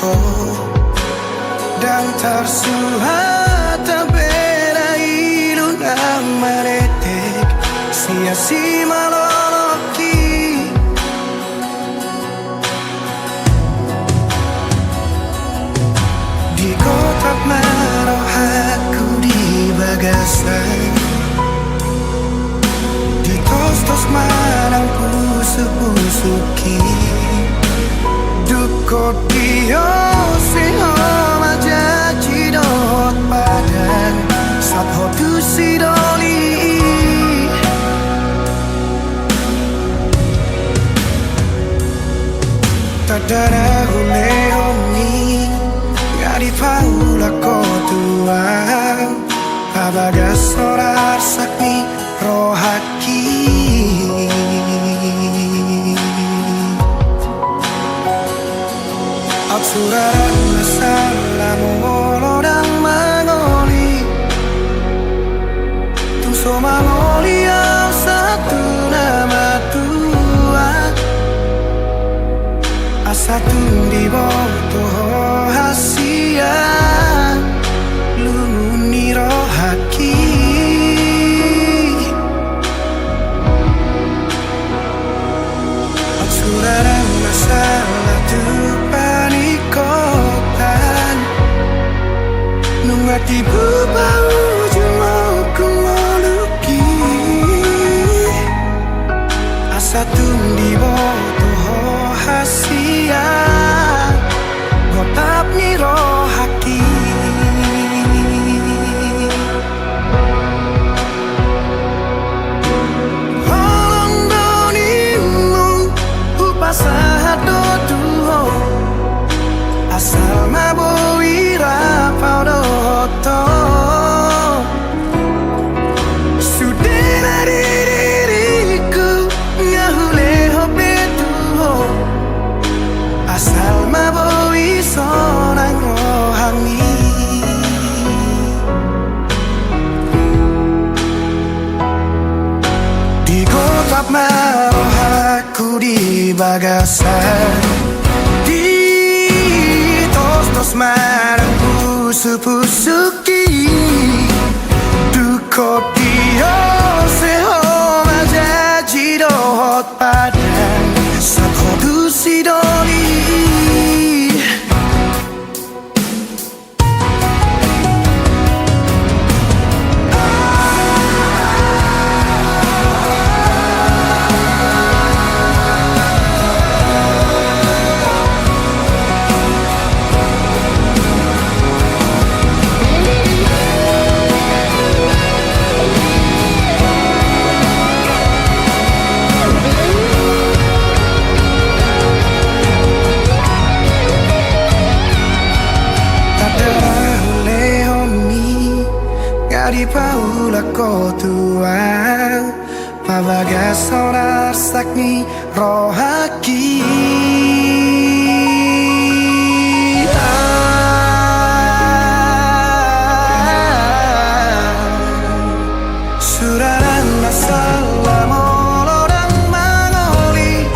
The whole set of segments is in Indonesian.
paniko dan tersuhat beda ilunang maretek sia-sia maloloki di kotak maroh aku di bagasan di tos-tos manang pusuk-pusuki dukot dio seho maja cidot badan sat hotu sidoli tadara hulehoni ngadi paula kotua pabagas sorar sakni rohaki Absuran masalah mengolodang mangoli Tungso mangoli yang satu nama tua Asatu di bawah hasia Lumuni rohaki Absuran masalah tuh Nungati bubau jumau kumoluki Asa tundi boto hasia Gotap ni rohaki Holong donimu upasahat do tuho Asal maboi rapau doto Sudah diriku ngahuleho betuho Asal maboi sonang rohani Di gotap maroh aku di bagasan Tos marang pusu-pusuki Dukot dio seho maja jidot padan Sakhodu sidoli di paula kotua pabagas sorar sakni rohaki suraran masalah molodang mangoli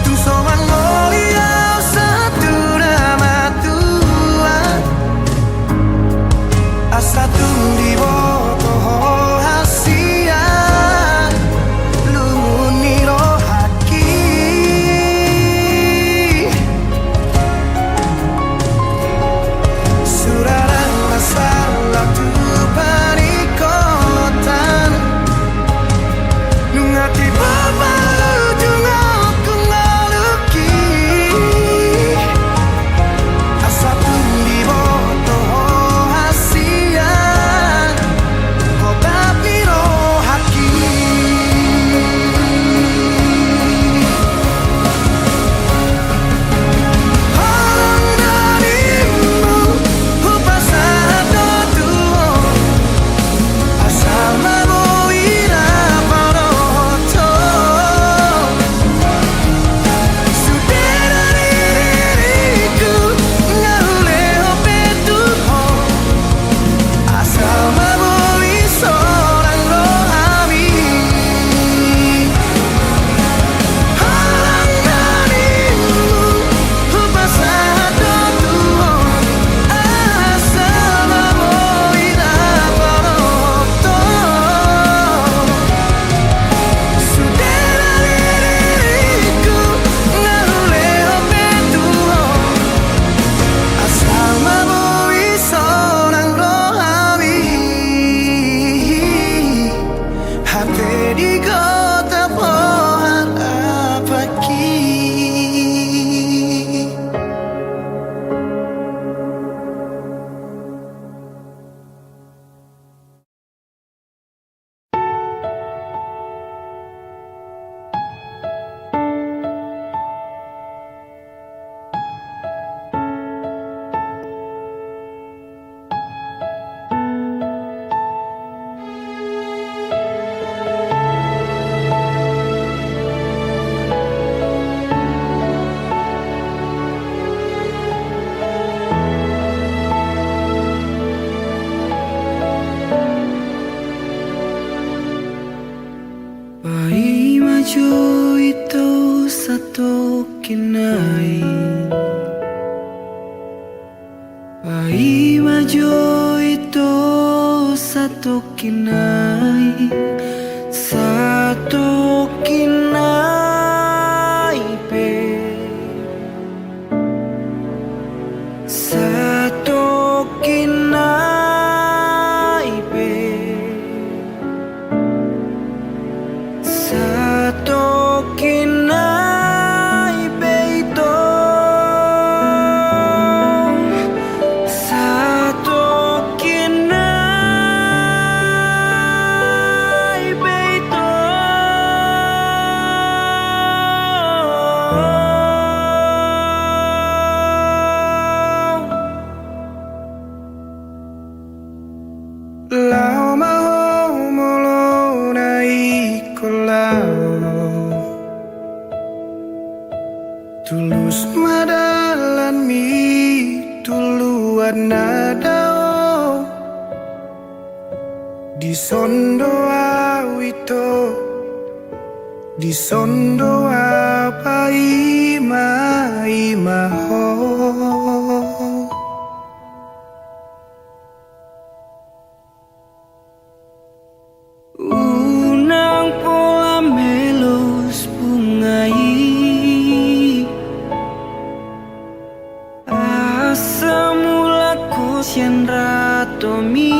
tungso mangoli au satu nama tua Asatu di bawah hasia Lumuni rohaki maju itu satu kinai, pai maju itu satu kinai, satu kinai pe, satu kinai pe, satu kinai pe itu, satu kinai pe itu. Lao mau molo naik kolau, tulus madalan mi tuluan nadao, di sondo awito, di sondo apa ima ho. Unang pola melos bungai, asam mula kosian ratomi,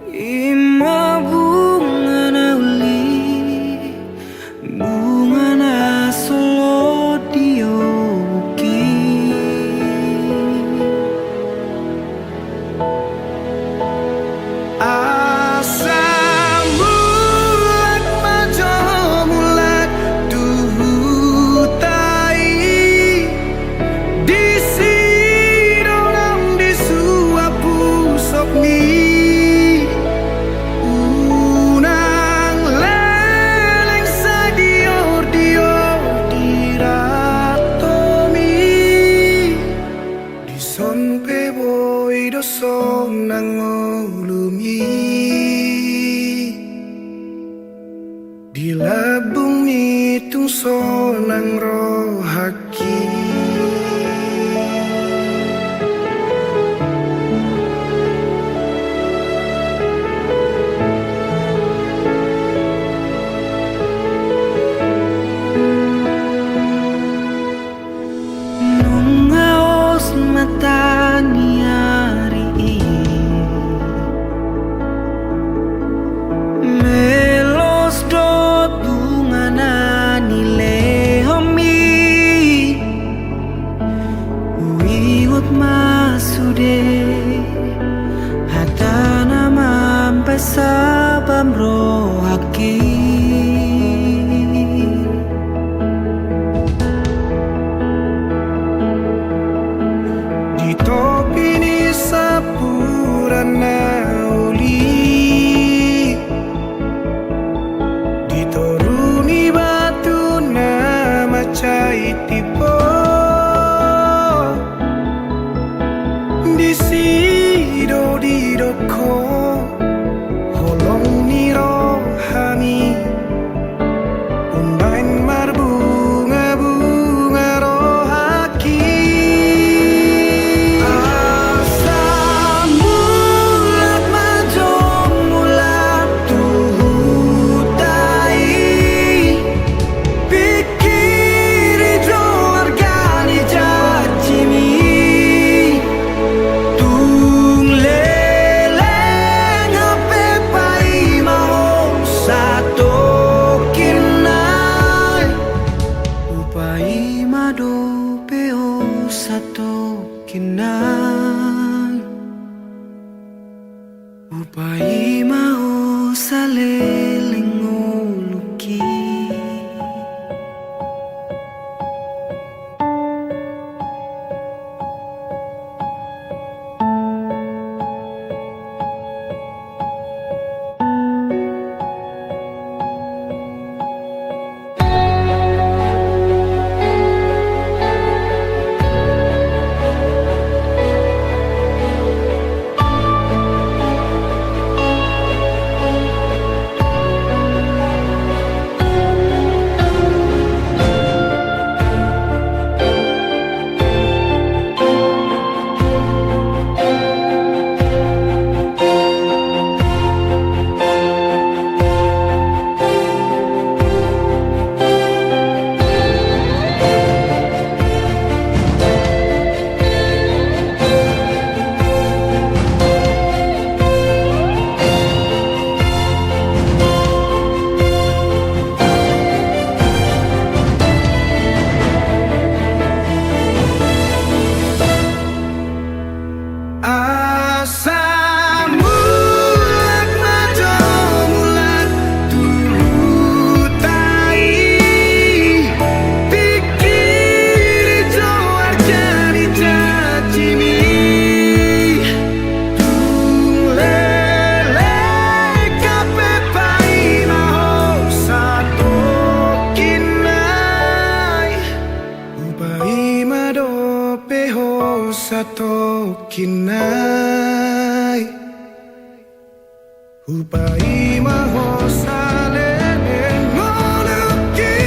ima bunga na uli, bunga na solo dioki. Asam bulat majo mulat duhutai, di sidorang di suapu sokmi, unang leleng sadior dior diratomi, di sonpe boy doson nangolumi, di labung itung sonang rohaki. Nungaos mata niari, melos dot bunga na nilehomi, uiut masude hatana mampai sabam rohaki. Di topi ni sapurana uli, ditoruni batu na macai tipo, di sido di doko holong ni rohani, undain marbunga bunga rohaki. Asam mulat majo mulat tuhutai, pikiri jo organi jajimi, tung leleng ape pai mau satu kinai, upai mado peo satu kinai, upai mau saleleng uluki. sato kinai upai maho sale ngoluki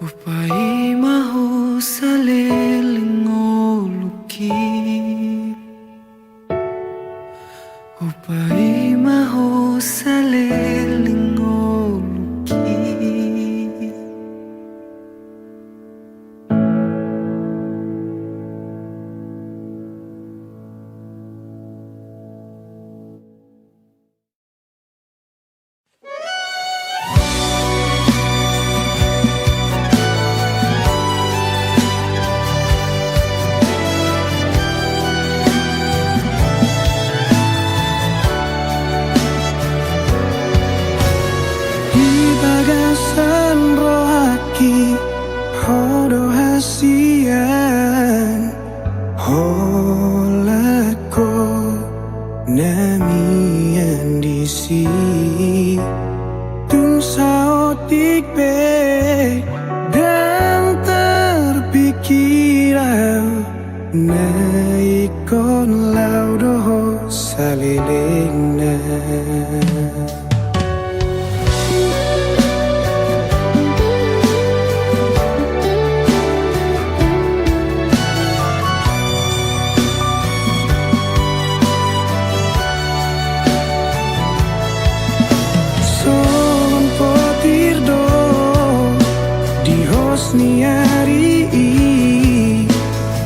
upai maho saleling ngoluki upai maho saleling ngoluki bagasan rohaki hodo hasian holako namian disi tun saotik be dan terpikirau naikon laudoho salilingna niari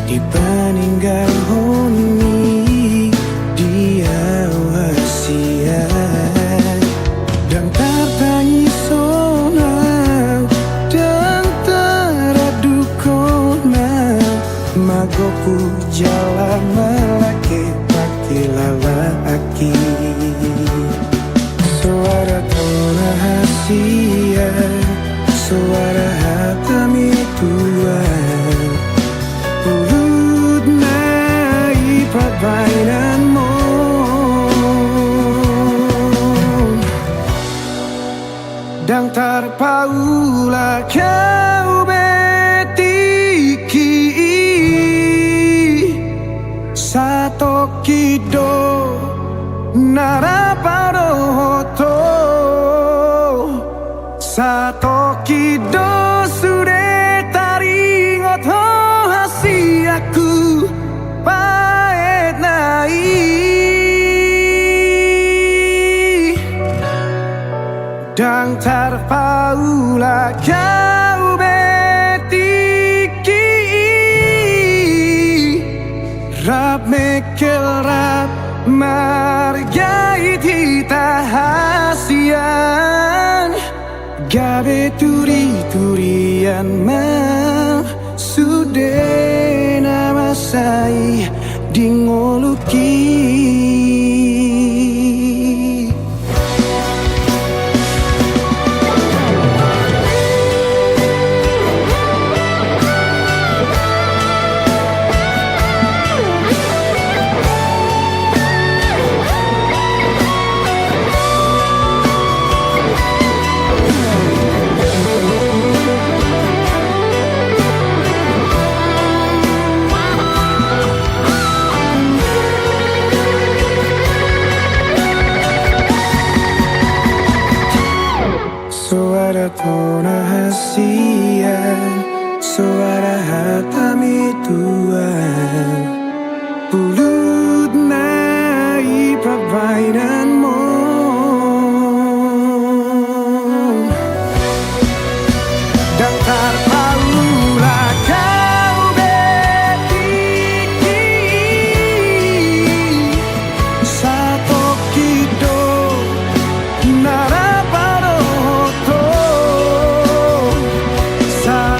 dipaninggal honi dia wasiat dan tertangi sonau dan teraduk kona magoku jalan melaki pakilala aki suara tona hasiat suara hatami tuan urut nai perbaikanmu dan terpaula kau betiki sato kido naraparo hoto sato kido sude taringot ho hasiaku paet nai dan terpaula kau betiki rap mekel rap margai tita hasian gabe turi-turian mah sudah nama saya dingoluki suara tona hasian suara hatami tuan pulut nai perbaikanmu dan terpaula kau betiki sato kido nara sa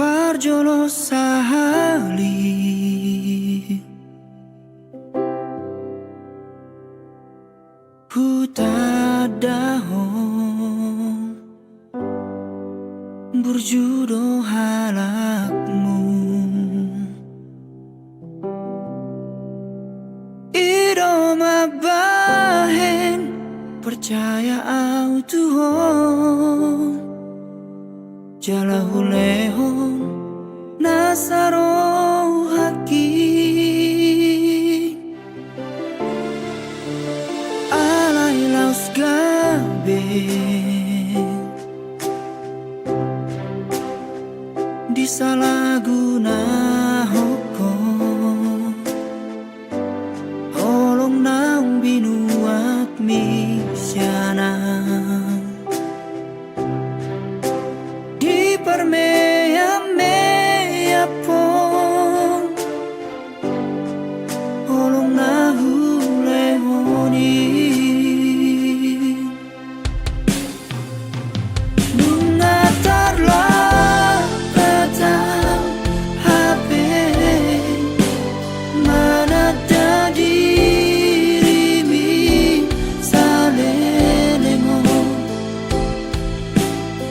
Parjolo sahali Putadahong Burjudo halakmu Iroma bahen Percaya au Tuhan Jalahu lehon Nasaro haki Alai laus gabe Disalahguna hukum Holong naung binuat misyana Di permea-mea pon Holong nahu lehoni Mengatarlah petang HP Mana ada dirimi salelengo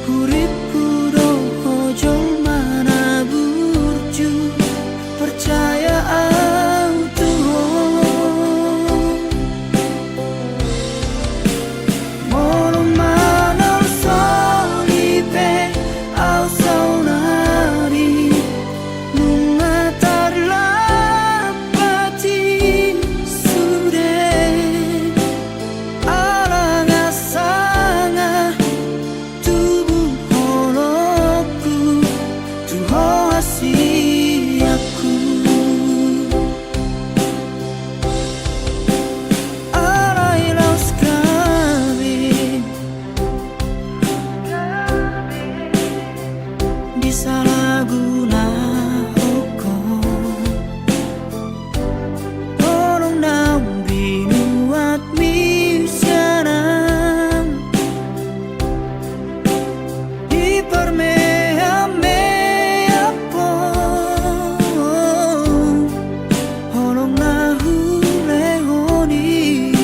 Huripku dohojol mana burju Percaya au Tuhan Molong manal solipe au saunari Mengatarlah pati sude Alang asanga tubuh holokku Tuho hasiaku Alai laus kami Disalahguna hukum Tolong naung binuat misyanang Di permea-mea pon Holong nahu lehoni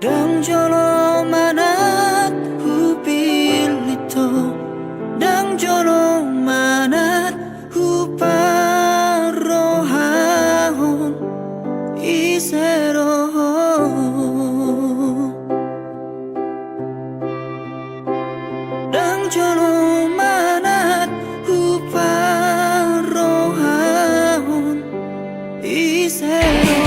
Dang jolo manat hupilito, dang jolo manat huparohahon isero. Dang jolo manat huparohahon isero.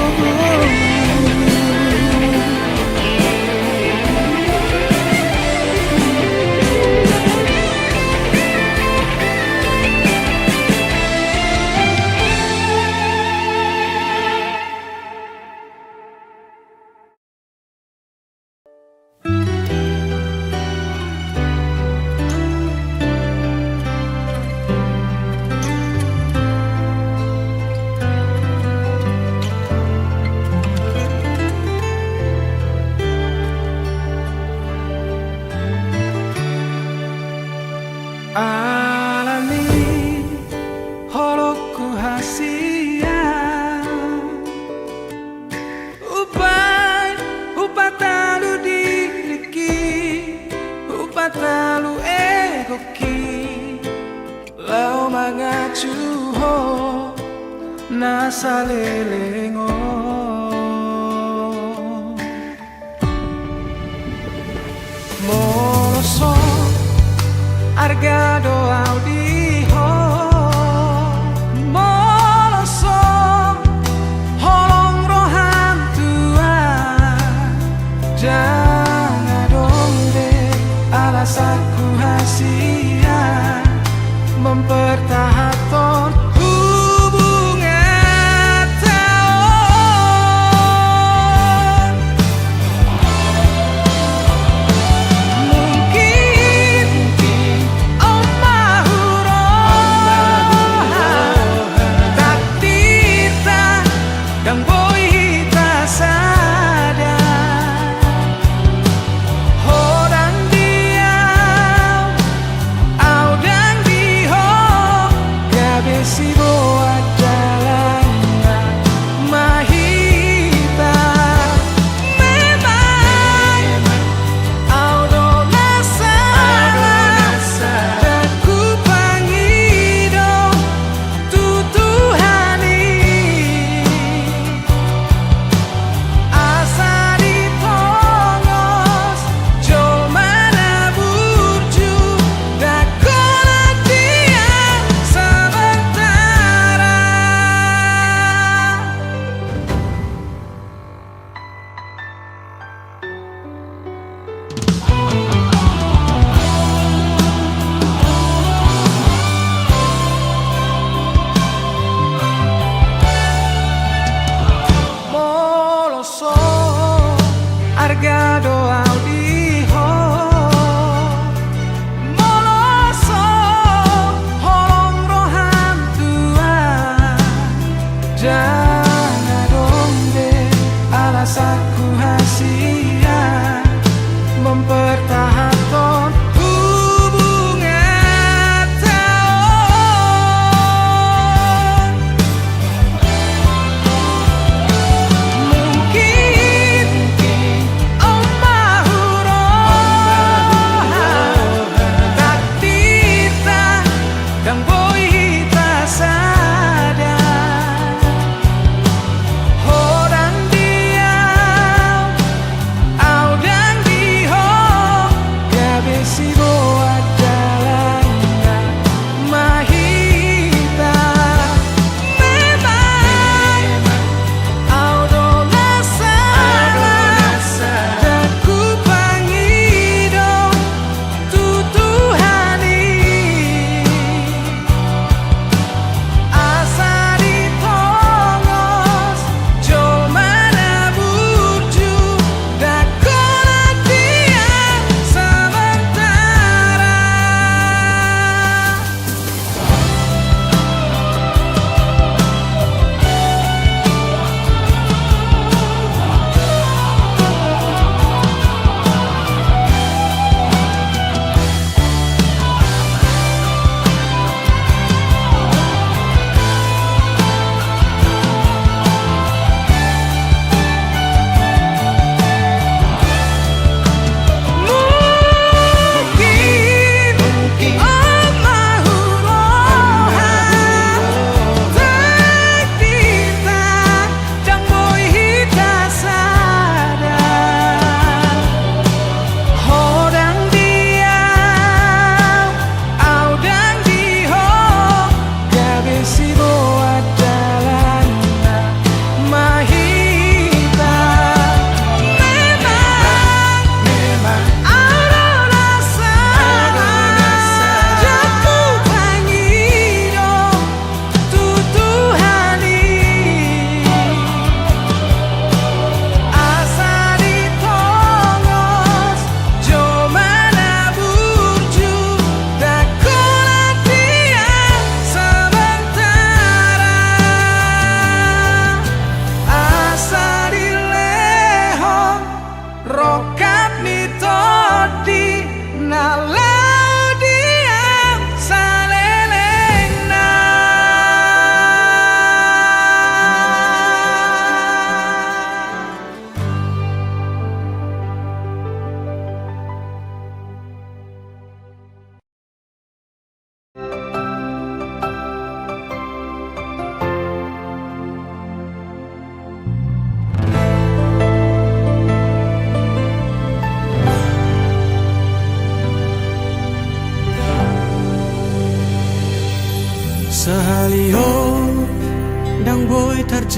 Alami holokku hasia upatalu diriki upatalu egoki lau mangacuho nasalelengo moloso argado audiho moloso holong rohan tua jangan donde alasanku hasia mempertahankan hubungan tahun mungkin takdir dan boy tak sadar hodang diam audang diho gabesi boa jalannya mahita memang audo nasalah dan ku pangido tutuhani asa ditongos jol mana burju dakola diam sementara. Moloso argado audiho moloso holong rohan tua jangan donde alasanku hasia mempertahankan hubungan tahun mungkin takdir dan boy tak sadar hodang diam audang diho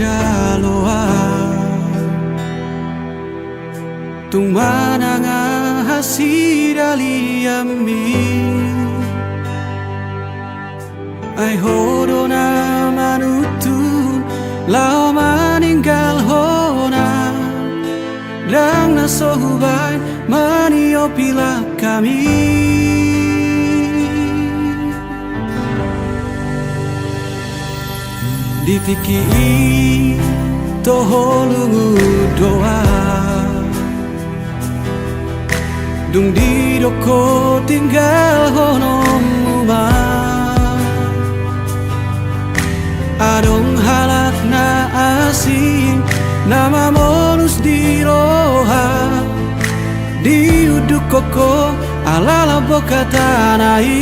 jaloa tung mananga hasidaliami ai hodona manutun lao maninggal hona dang nasohubay manio pila kami ditiki toholungu doa dung di doko tinggal honom uma adong halak na asing nama monus di roha di uduk koko alala boka tanai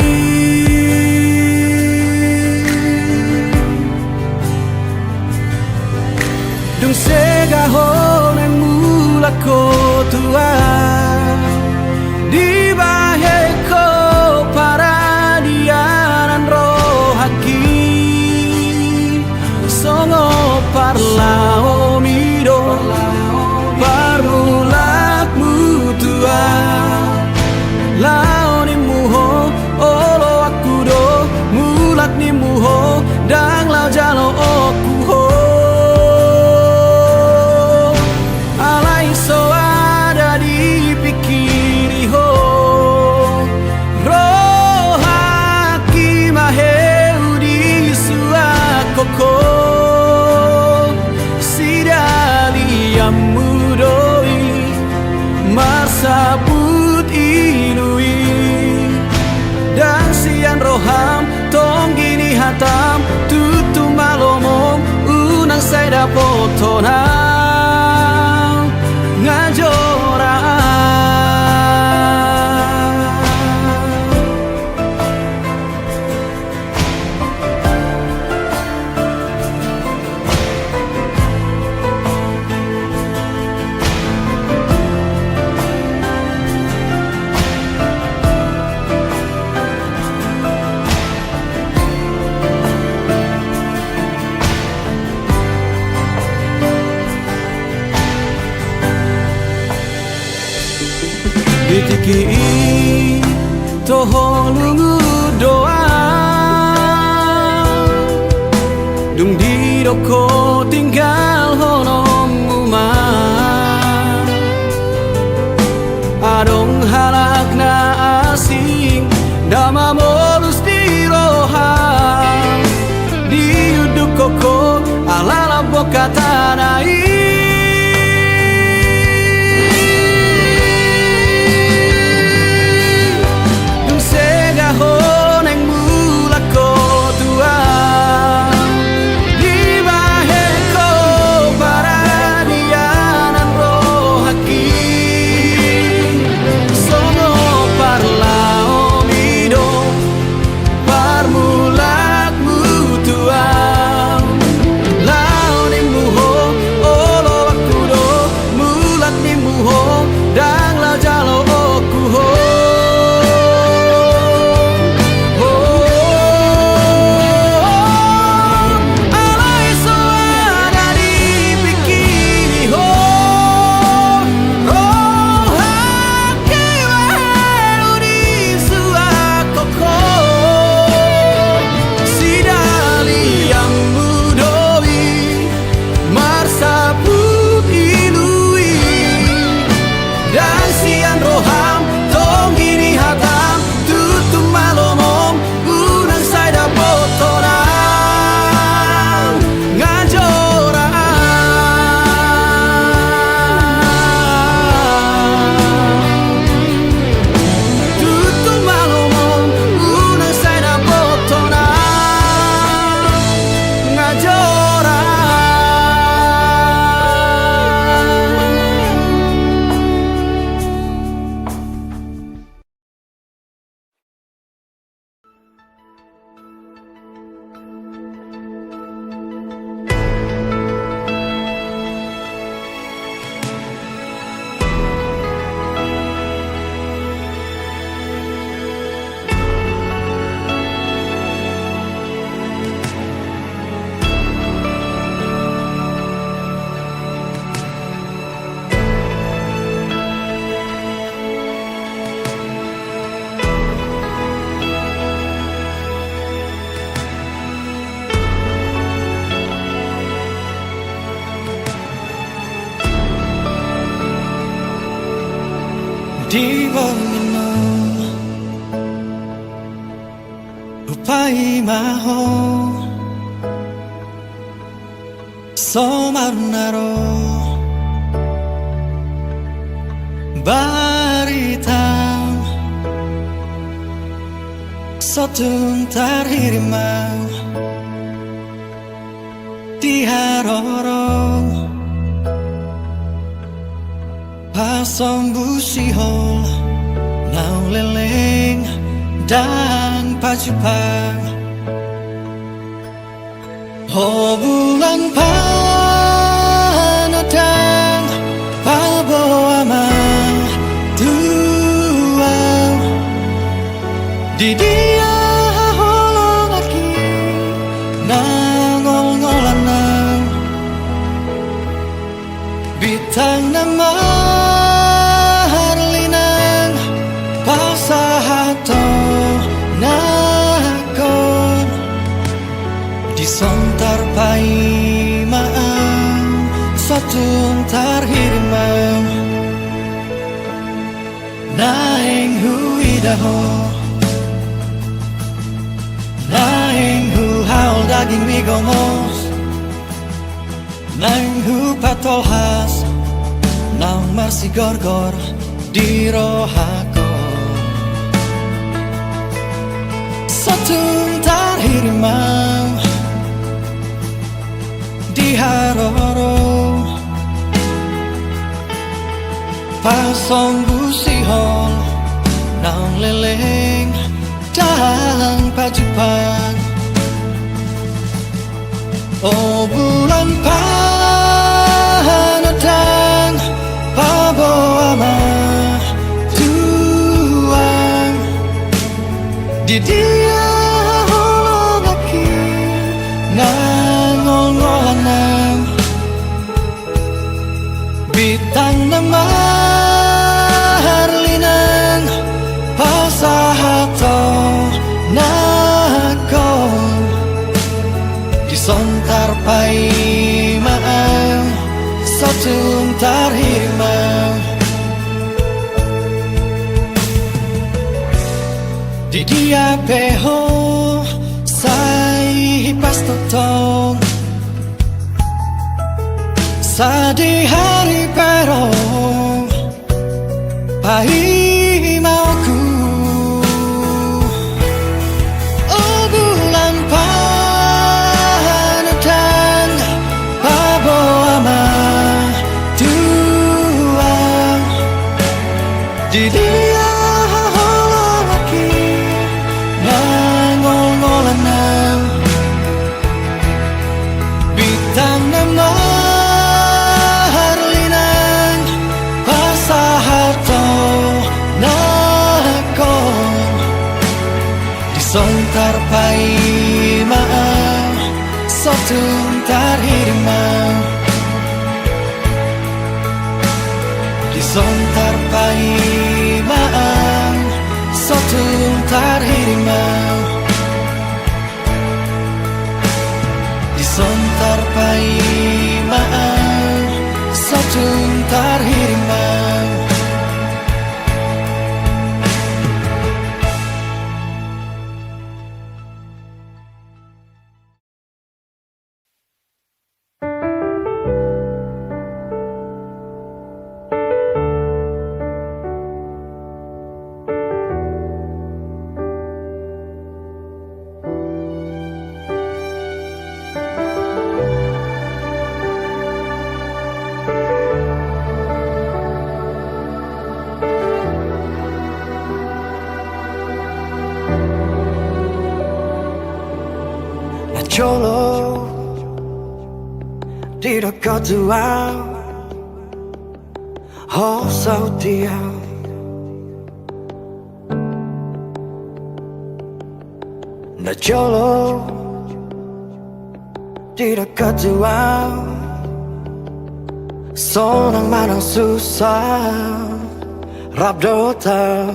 dung segahon yang mula ko tua di baheko para dianan rohaki songo parlao mido parulak mutua lao ni muho olo aku do mulat ni muho dang lao jalo oku ho alai so ada di pikiri ho rohaki maheu di suakoko mudoi marsabut ilui dan sian roham tong gini hatam tutu malomong unang saya potonang ngajora ditiki toholungu doa dung di doko tinggal honom uma adong halak na asing dama molus di roha di uduk koko alala boka tanai di bangino upai maho somarnaro baritang sotung tarhirimau diharorong pasong busihol nau leleng dan pacupang oh bulan panadang palboama tuang di dia holong aki nangol-ngolanang bitang nama harlinang pasahato nakon disontar paimaan sotung tarhirimam naing huidaho naing hu haul daging migomos naing hu patolhas naung masih gorgor di rohako sotung tarhirimam di haroro pasong busihol naung leleng dan pacupang oh bulan panadang paboama tuang di dia holong aki nangol-ngolanang bitang nama harlinang pasahato nakon disontar paimaan sotung tarhirimau di dia peho sai pastotong sadi hari perong pai mauku oh bulan panadang paboama tuang di dia holong aki nangol-ngolanang bitang nama harlinang pasahato nakon disontar paimaan sotung tarhirimau disontar paimaan sotung tarhirimau disontar paimaan sotung tarhirimau Cholo di dekat tua oh sautia na cholo di dekat tua sonang manang susah rabdota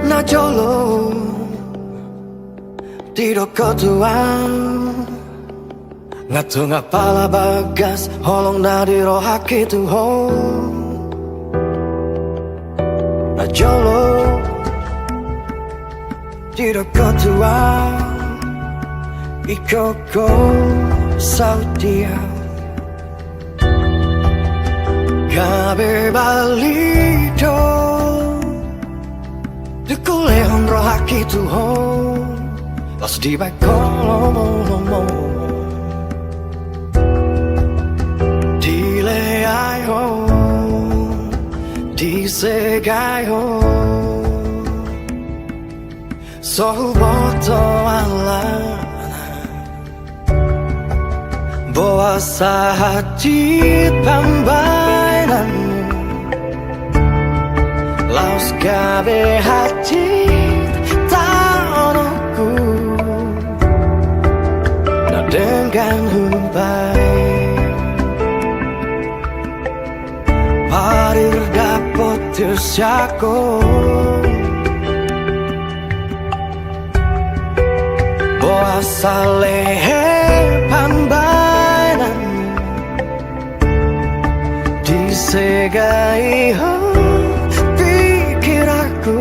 na cholo Tiro kotuan Ngatu ngapala bagas Holong na di rohaki tuho Jolo Tidak kau tua Ikoko Saudia Gabe balito Dukule honro haki tuhon Las di bakolomo Dile ai ho Dice gai ho Sohuboto alana Boa sahati pambainan Laus gabe hati tanoku Na dengan humbai Parir dapot tersiako Boa salehe pambainan Disegai ho pikir aku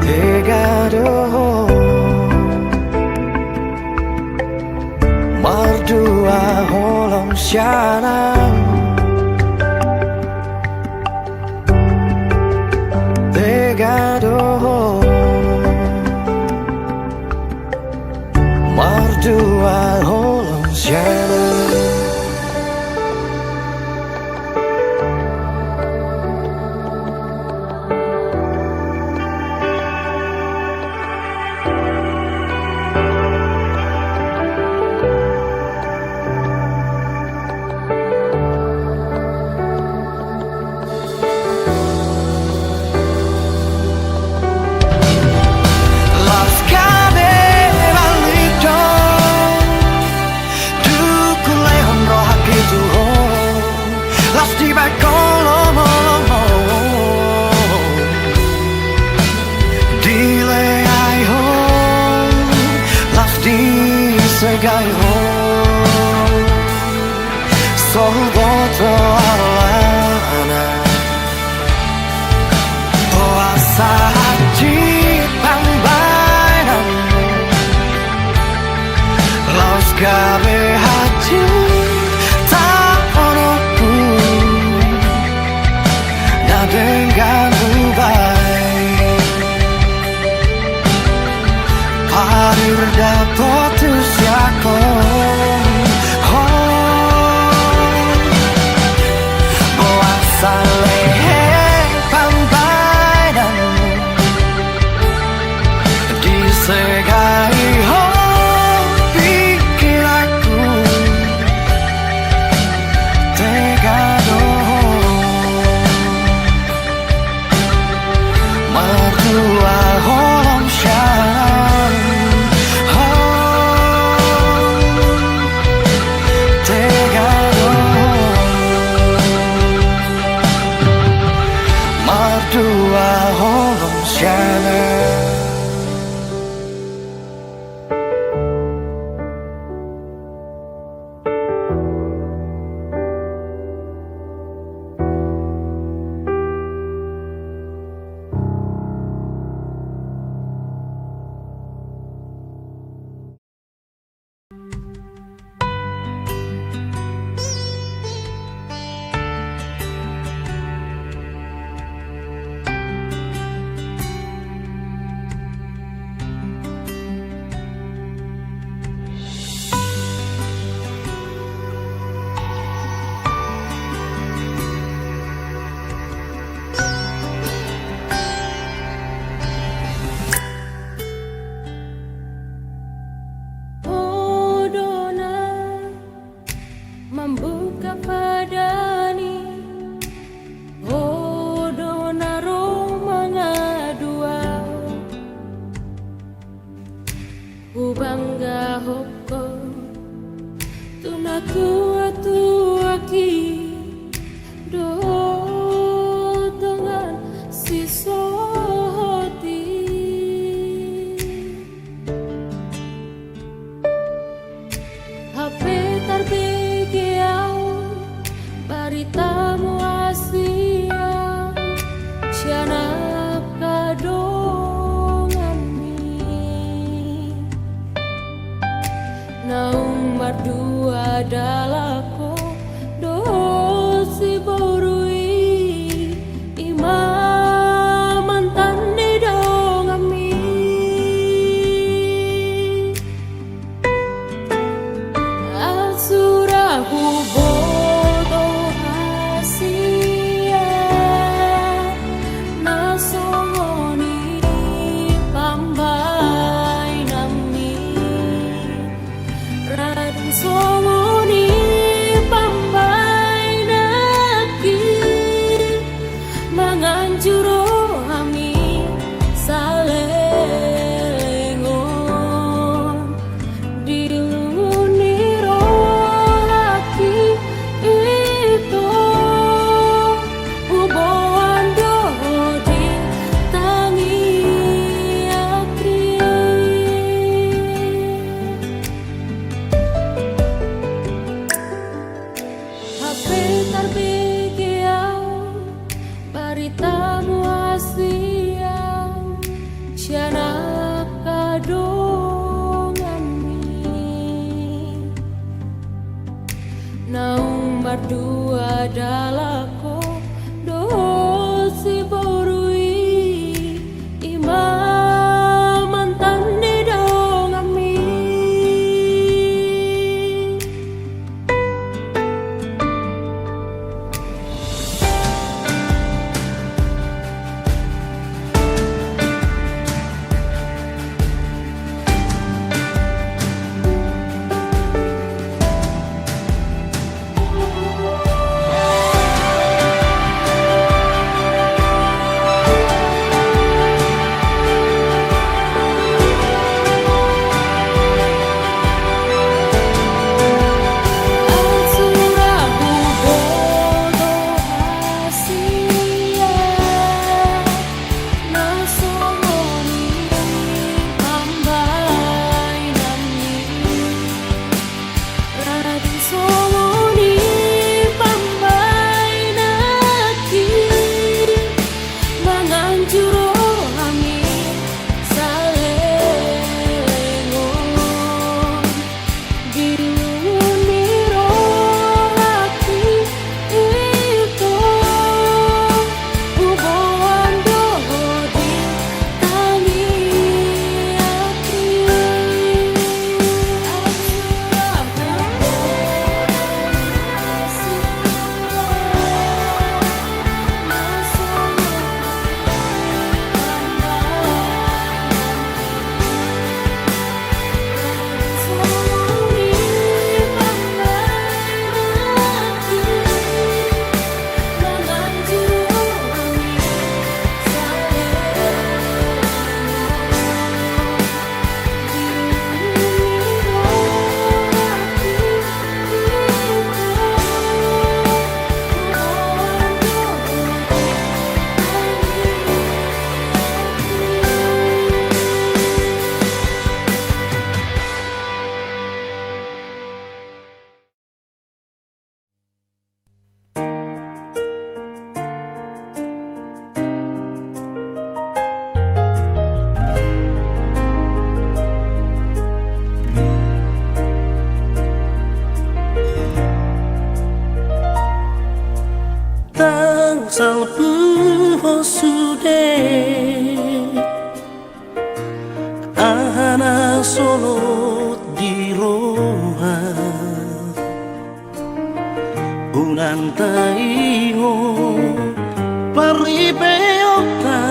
Tegado Mardua holong syanang Tegado Mardua holong syanang Segai ho Sohuboto alana Puasa hati pambainan Laus gabe hati taponoku Na dengan ubai Parir dapot tersiako Boa salehe pambainan Disegai ho pikir aku Tegado Mardua holong syanang Mardua holong syanang Membuka padani Hodona romanga dua Ubangga hoko Tunaku atuaki Do dengan sisoti HP terbikiau Baritamu Asia berbikiau baritamu asiang siana kadongami naung berdua dalako dosi borui imam mantan di dongami salpu sude ana solo di roha unantaingo paripeota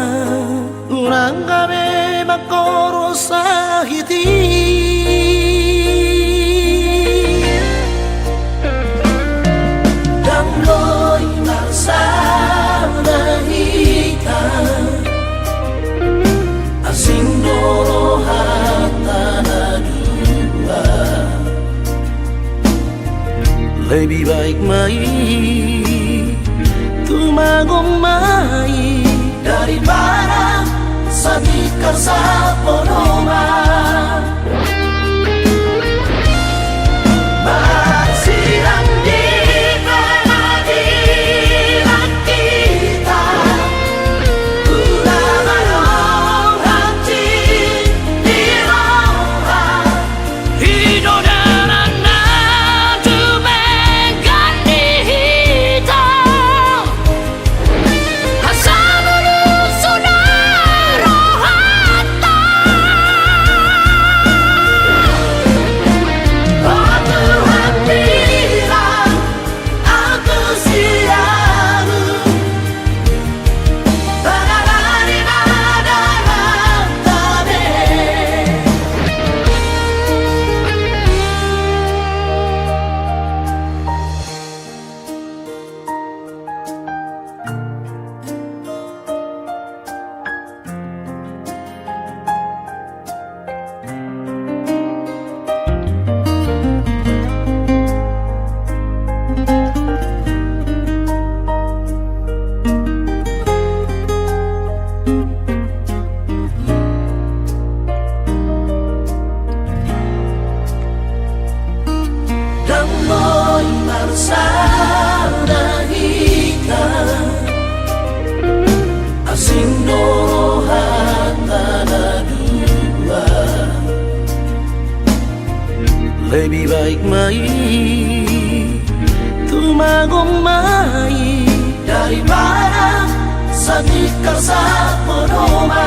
urangabe makoro sahiti lebih baik mai tumagong mai daripada sakit karsa ponoma masirang di pengadilan kita ulang-ulang hati di roha hidup magumay daripada sa di ka sa Podoma.